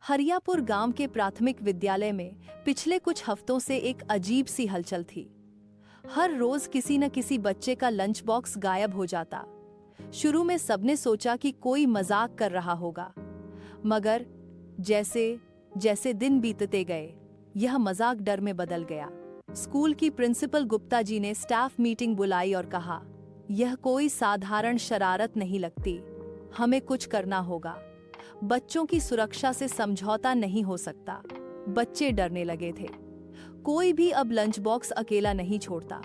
हरियापुर गांव के प्राथमिक विद्यालय में पिछले कुछ हफ्तों से एक अजीब सी हलचल थी। हर रोज किसी न किसी बच्चे का लंच बॉक्स गायब हो जाता। शुरू में सबने सोचा कि कोई मजाक कर रहा होगा, मगर जैसे जैसे दिन बीतते गए, यह मजाक डर में बदल गया। स्कूल की प्रिंसिपल गुप्ता जी ने स्टाफ मीटिंग बुलाई और कहा, यह कोई साधारण शरारत नहीं लगती, हमें कुछ करना होगा। बच्चों की सुरक्षा से समझौता नहीं हो सकता। बच्चे डरने लगे थे। कोई भी अब लंच बॉक्स अकेला नहीं छोड़ता।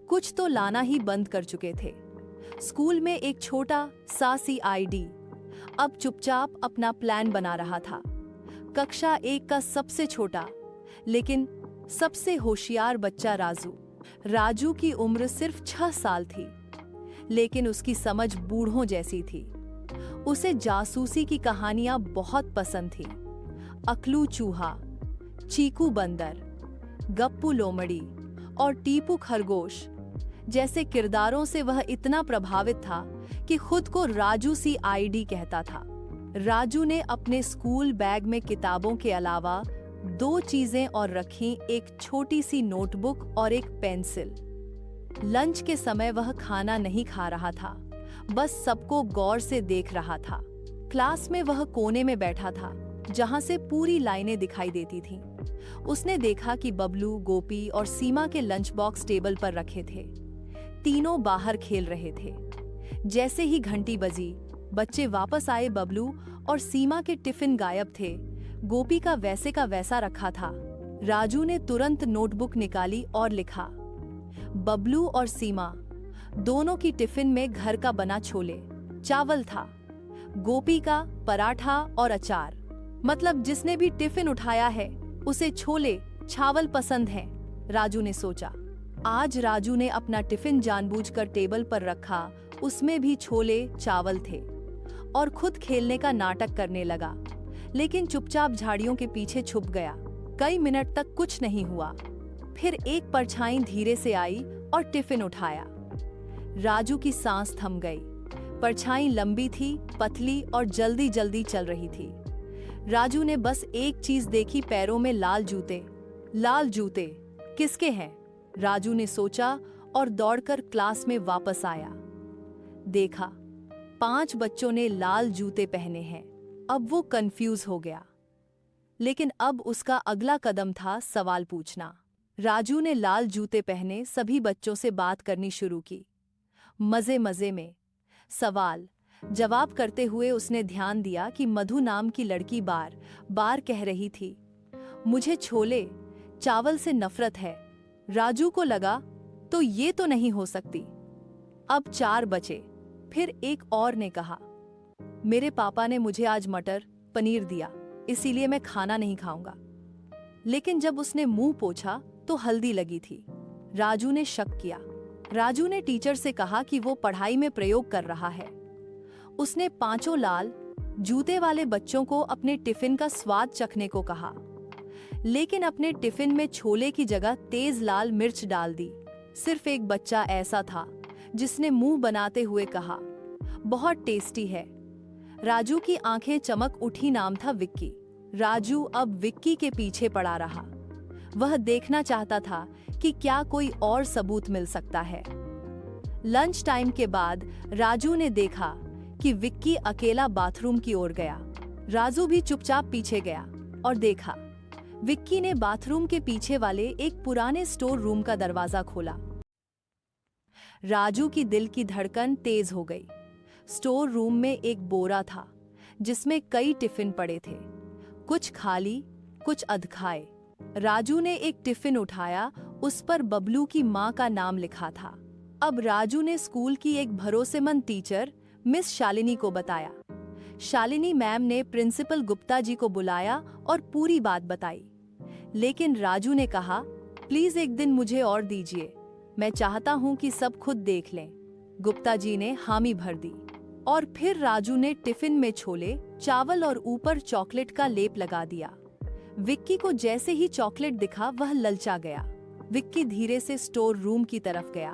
कुछ तो लाना ही बंद कर चुके थे। स्कूल में एक छोटा सा CID अब चुपचाप अपना प्लान बना रहा था। कक्षा 1 का सबसे छोटा लेकिन सबसे होशियार बच्चा राजू की उम्र सिर्फ 6 साल थी, लेकिन उसकी समझ बूढ़ों जैसी थी। उसे जासूसी की कहानियां बहुत पसंद थी। अकलू चूहा, चीकू बंदर, गप्पू लोमड़ी और टीपू खरगोश जैसे किरदारों से वह इतना प्रभावित था कि खुद को राजू CID कहता था। राजू ने अपने स्कूल बैग में किताबों के अलावा 2 चीजें और रखीं, एक छोटी सी नोटबुक और एक पेंसिल। लंच के समय वह खाना नहीं खा रहा था, बस सबको गौर से देख रहा था। क्लास में वह कोने में बैठा था, जहां से पूरी लाइनें दिखाई देती थीं। उसने देखा कि बबलू, गोपी और सीमा के लंच बॉक्स टेबल पर रखे थे। तीनों बाहर खेल रहे थे। जैसे ही घंटी बजी, बच्चे वापस आए। बबलू और सीमा के टिफिन गायब थे। गोपी का वैसा रखा था। राजू ने तुरंत नोटबुक निकाली और लिखा, बबलू और सीमा दोनों की टिफिन में घर का बना छोले चावल था। गोपी का पराठा और अचार, मतलब जिसने भी टिफिन उठाया है उसे छोले चावल पसंद हैं। राजू ने सोचा। आज राजू ने अपना टिफिन जानबूझकर टेबल पर रखा, उसमें भी छोले चावल थे, और खुद खेलने का नाटक करने लगा, लेकिन चुपचाप झाड़ियों के पीछे छुप गया। कई मिनट तक कुछ नहीं हुआ। फिर एक परछाई धीरे से आई और टिफिन उठाया। राजू की सांस थम गई। परछाई लंबी थी, पतली और जल्दी जल्दी चल रही थी। राजू ने बस एक चीज देखी, पैरों में लाल जूते। लाल जूते किसके हैं? राजू ने सोचा और दौड़कर क्लास में वापस आया। देखा 5 बच्चों ने लाल जूते पहने हैं। अब वो कंफ्यूज हो गया, लेकिन अब उसका अगला कदम था सवाल पूछना। राजू ने लाल जूते पहने सभी बच्चों से बात करनी शुरू की। मजे मजे में सवाल जवाब करते हुए उसने ध्यान दिया कि मधु नाम की लड़की बार बार कह रही थी, मुझे छोले चावल से नफरत है। राजू को लगा, तो ये तो नहीं हो सकती। अब 4 बचे। फिर एक और ने कहा, मेरे पापा ने मुझे आज मटर पनीर दिया, इसीलिए मैं खाना नहीं खाऊंगा। लेकिन जब उसने मुंह पोंछा तो हल्दी लगी थी। राजू ने शक किया। राजू ने टीचर से कहा कि वो पढ़ाई में प्रयोग कर रहा है। उसने 5 लाल जूते वाले बच्चों को अपने टिफिन का स्वाद चखने को कहा, लेकिन अपने टिफिन में छोले की जगह तेज लाल मिर्च डाल दी। सिर्फ एक बच्चा ऐसा था जिसने मुंह बनाते हुए कहा, बहुत टेस्टी है। राजू की आंखें चमक उठी। नाम था विक्की। राजू अब विक्की के पीछे पड़ा रहा। वह देखना चाहता था कि क्या कोई और सबूत मिल सकता है। लंच टाइम के बाद राजू ने देखा कि विक्की अकेला बाथरूम की ओर गया। राजू भी चुपचाप पीछे गया और देखा विक्की ने बाथरूम के पीछे वाले एक पुराने स्टोर रूम का दरवाजा खोला। राजू की दिल की धड़कन तेज हो गई। स्टोर रूम में एक बोरा था जिसमें कई टिफिन पड़े थे, कुछ खाली कुछ अधखाए। राजू ने एक टिफिन उठाया, उस पर बबलू की मां का नाम लिखा था। अब राजू ने स्कूल की एक भरोसेमंद टीचर मिस शालिनी को बताया। शालिनी मैम ने प्रिंसिपल गुप्ता जी को बुलाया और पूरी बात बताई। लेकिन राजू ने कहा, प्लीज एक दिन मुझे और दीजिए, मैं चाहता हूं कि सब खुद देख लें। गुप्ता जी ने हामी भर दी और फिर राजू ने टिफिन में छोले चावल और ऊपर चॉकलेट का लेप लगा दिया। विक्की को जैसे ही चॉकलेट दिखा वह ललचा गया। विक्की धीरे से स्टोर रूम की तरफ गया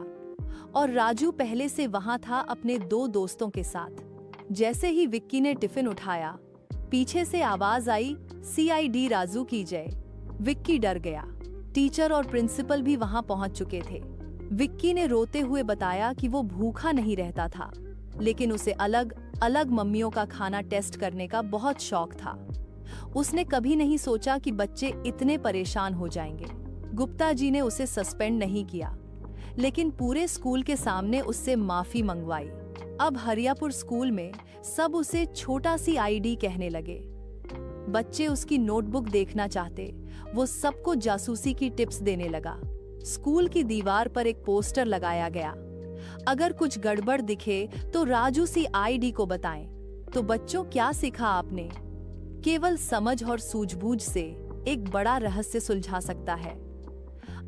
और राजू पहले से वहां था अपने 2 दोस्तों के साथ। जैसे ही विक्की ने टिफिन उठाया, पीछे से आवाज आई, CID राजू की जय। विक्की डर गया। टीचर और प्रिंसिपल भी वहां पहुंच चुके थे। विक्की ने रोते हुए बताया कि वो भूखा नहीं रहता था, लेकिन उसे अलग अलग मम्मियों का खाना टेस्ट करने का बहुत शौक था। उसने कभी नहीं सोचा कि बच्चे इतने परेशान हो जाएंगे। गुप्ता जी ने उसे सस्पेंड नहीं किया, लेकिन पूरे स्कूल के सामने उससे माफी मंगवाई। अब हरियापुर स्कूल में सब उसे छोटा CID कहने लगे। बच्चे उसकी नोटबुक देखना चाहते, वो सबको जासूसी की टिप्स देने लगा। स्कूल की दीवार पर एक पोस्टर लगाया गया, अगर कुछ गड़बड़ दिखे तो राजू CID को बताएं। तो बच्चों, क्या सीखा आपने? केवल समझ और सूझबूझ से एक बड़ा रहस्य सुलझा सकता है।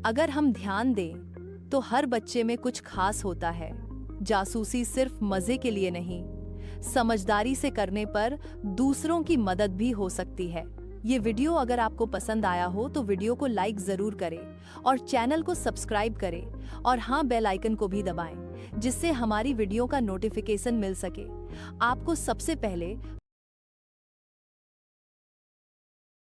अगर हम ध्यान दें तो हर बच्चे में कुछ खास होता है। जासूसी सिर्फ मजे के लिए नहीं, समझदारी से करने पर दूसरों की मदद भी हो सकती है। ये वीडियो अगर आपको पसंद आया हो तो वीडियो को लाइक जरूर करें और चैनल को सब्सक्राइब करें, और हाँ, बेल आइकन को भी दबाएं, जिससे हमारी वीडियो का नोटिफिकेशन मिल सके आपको सबसे पहले।